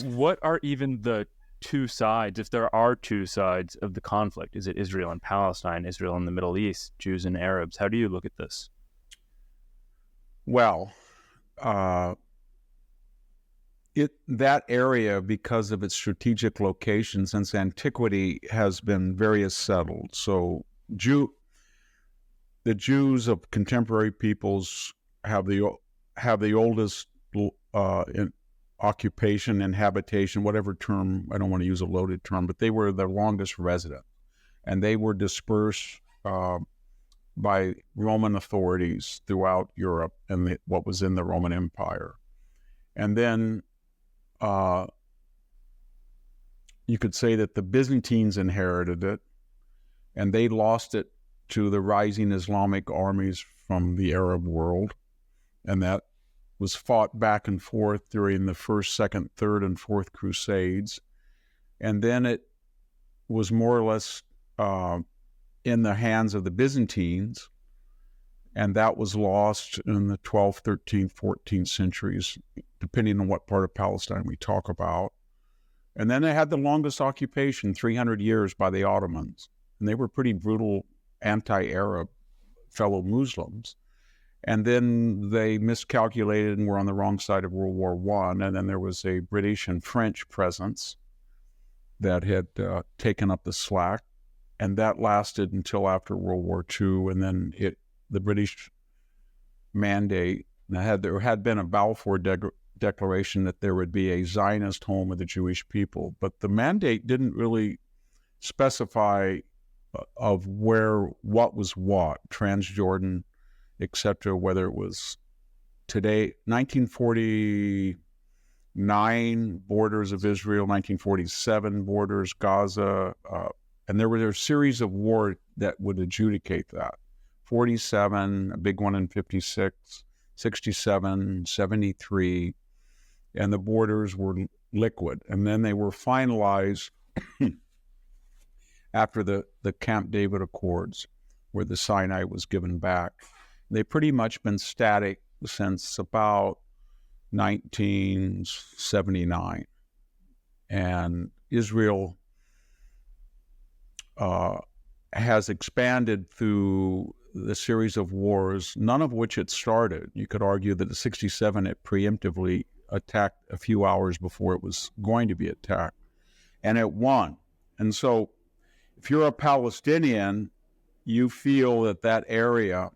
What are even the two sides, if there are two sides of the conflict? Is it Israel and Palestine, Israel and the Middle East, Jews and Arabs? How do you look at this? Well, that area, because of its strategic location since antiquity, has been very settled. So the Jews of contemporary peoples have the oldest occupation and habitation, whatever term, I don't want to use a loaded term, but they were the longest resident. And they were dispersed by Roman authorities throughout Europe and what was in the Roman Empire. And then you could say that the Byzantines inherited it, and they lost it to the rising Islamic armies from the Arab world. And that was fought back and forth during the first, second, third, and fourth Crusades. And then it was more or less in the hands of the Byzantines, and that was lost in the 12th, 13th, 14th centuries, depending on what part of Palestine we talk about. And then they had the longest occupation, 300 years, by the Ottomans. And they were pretty brutal anti-Arab fellow Muslims. And then they miscalculated and were on the wrong side of World War I. And then there was a British and French presence that had taken up the slack. And that lasted until after World War II. And then the British mandate, there had been a Balfour Declaration that there would be a Zionist home of the Jewish people. But the mandate didn't really specify of what was what, Transjordan, etc., whether it was today, 1949 borders of Israel, 1947 borders, Gaza, and there were a series of war that would adjudicate that. 47, a big one in 56, 67, 73, and the borders were liquid. And then they were finalized after the Camp David Accords, where the Sinai was given back. They've pretty much been static since about 1979. And Israel has expanded through the series of wars, none of which it started. You could argue that in 67 it preemptively attacked a few hours before it was going to be attacked, and it won. And so if you're a Palestinian, you feel that area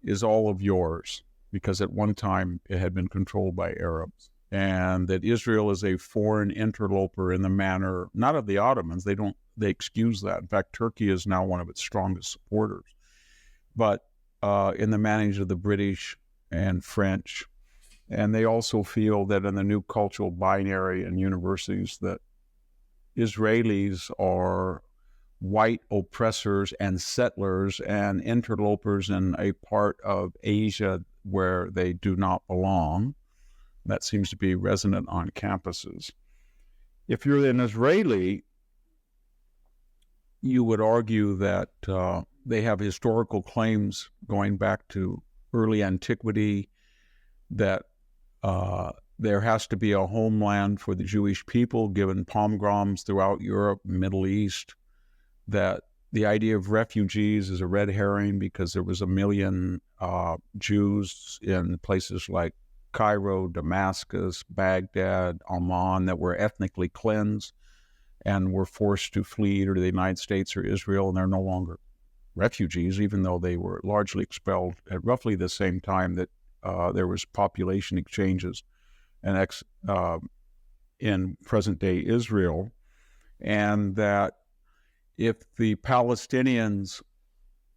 is all of yours, because at one time it had been controlled by Arabs, and that Israel is a foreign interloper in the manner, not of the Ottomans, they excuse that. In fact, Turkey is now one of its strongest supporters, but in the manage of the British and French. And they also feel that in the new cultural binary in universities that Israelis are white oppressors and settlers and interlopers in a part of Asia where they do not belong. That seems to be resonant on campuses. If you're an Israeli, you would argue that they have historical claims going back to early antiquity, that there has to be a homeland for the Jewish people, given pogroms throughout Europe, Middle East, that the idea of refugees is a red herring because there was 1 million Jews in places like Cairo, Damascus, Baghdad, Amman that were ethnically cleansed and were forced to flee either to the United States or Israel, and they're no longer refugees, even though they were largely expelled at roughly the same time that there was population exchanges and in present-day Israel, and that if the Palestinians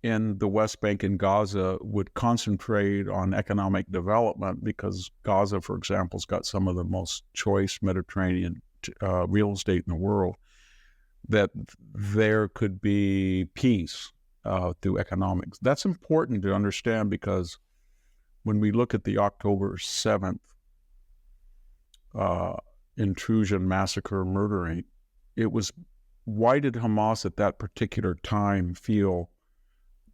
in the West Bank and Gaza would concentrate on economic development, because Gaza, for example, has got some of the most choice Mediterranean real estate in the world, that there could be peace through economics. That's important to understand, because when we look at the October 7th intrusion, massacre, murdering, it was, why did Hamas at that particular time feel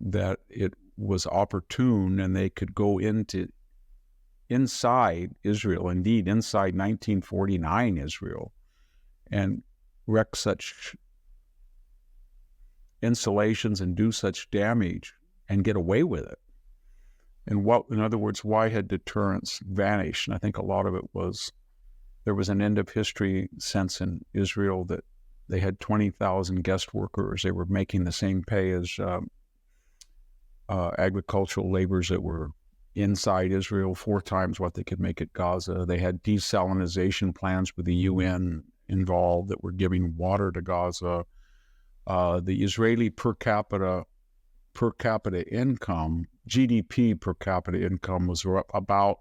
that it was opportune and they could go into inside Israel, indeed inside 1949 Israel, and wreck such installations and do such damage and get away with it. And in other words, why had deterrence vanished? And I think a lot of it was there was an end of history sense in Israel that they had 20,000 guest workers. They were making the same pay as agricultural laborers that were inside Israel, 4 times what they could make at Gaza. They had desalinization plans with the UN involved that were giving water to Gaza. The Israeli per capita income, GDP per capita income, was about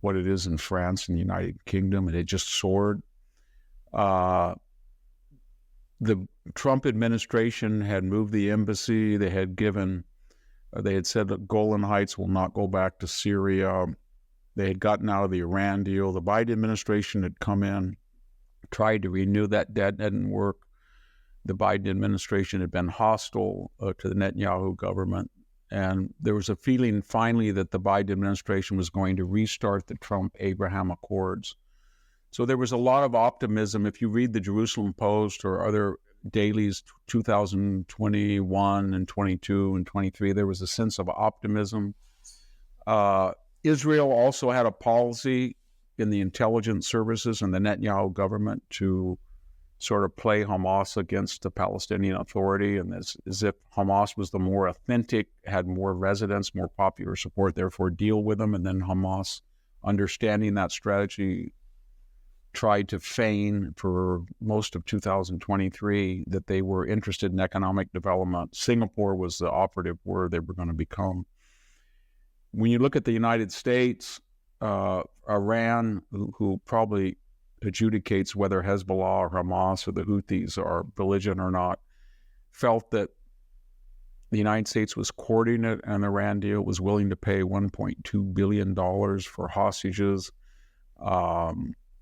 what it is in France and the United Kingdom, and it just soared. The Trump administration had moved the embassy. They had said that Golan Heights will not go back to Syria. They had gotten out of the Iran deal. The Biden administration had come in, tried to renew that debt, didn't work. The Biden administration had been hostile to the Netanyahu government. And there was a feeling finally that the Biden administration was going to restart the Trump-Abraham Accords. So there was a lot of optimism. If you read the Jerusalem Post or other dailies, 2021 and 22 and 23, there was a sense of optimism. Israel also had a policy in the intelligence services and the Netanyahu government to sort of play Hamas against the Palestinian Authority, and as if Hamas was the more authentic, had more residents, more popular support, therefore deal with them. And then Hamas, understanding that strategy, tried to feign for most of 2023 that they were interested in economic development. Singapore was the operative word they were going to become. When you look at the United States, Iran, who probably adjudicates whether Hezbollah or Hamas or the Houthis are belligerent or not, felt that the United States was courting an Iran deal, was willing to pay $1.2 billion for hostages.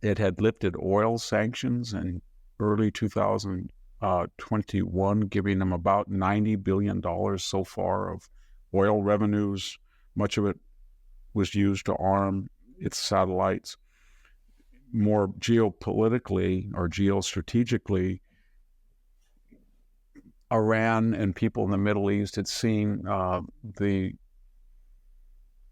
It had lifted oil sanctions in early 2021, giving them about $90 billion so far of oil revenues. Much of it was used to arm its satellites. More geopolitically or geostrategically, Iran and people in the Middle East had seen the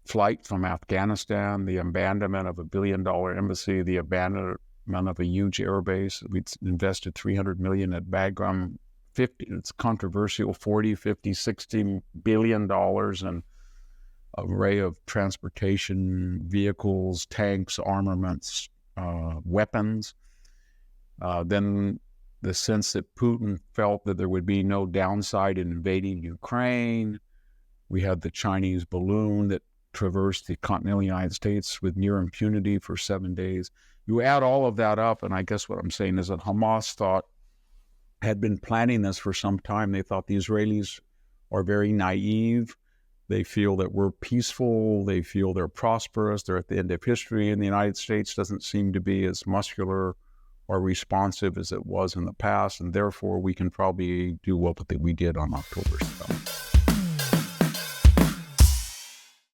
flight from Afghanistan, the abandonment of a $1 billion embassy, the abandonment of a huge air base. We'd invested $300 million at Bagram. It's controversial, 40, 50, 60 billion dollars and array of transportation vehicles, tanks, armaments, weapons. Then the sense that Putin felt that there would be no downside in invading Ukraine. We had the Chinese balloon that traversed the continental United States with near impunity for 7 days. You add all of that up, and I guess what I'm saying is that Hamas had been planning this for some time. They thought the Israelis are very naive. They feel that we're peaceful. They feel they're prosperous. They're at the end of history. And the United States doesn't seem to be as muscular or responsive as it was in the past. And therefore, we can probably do what we did on October 7th.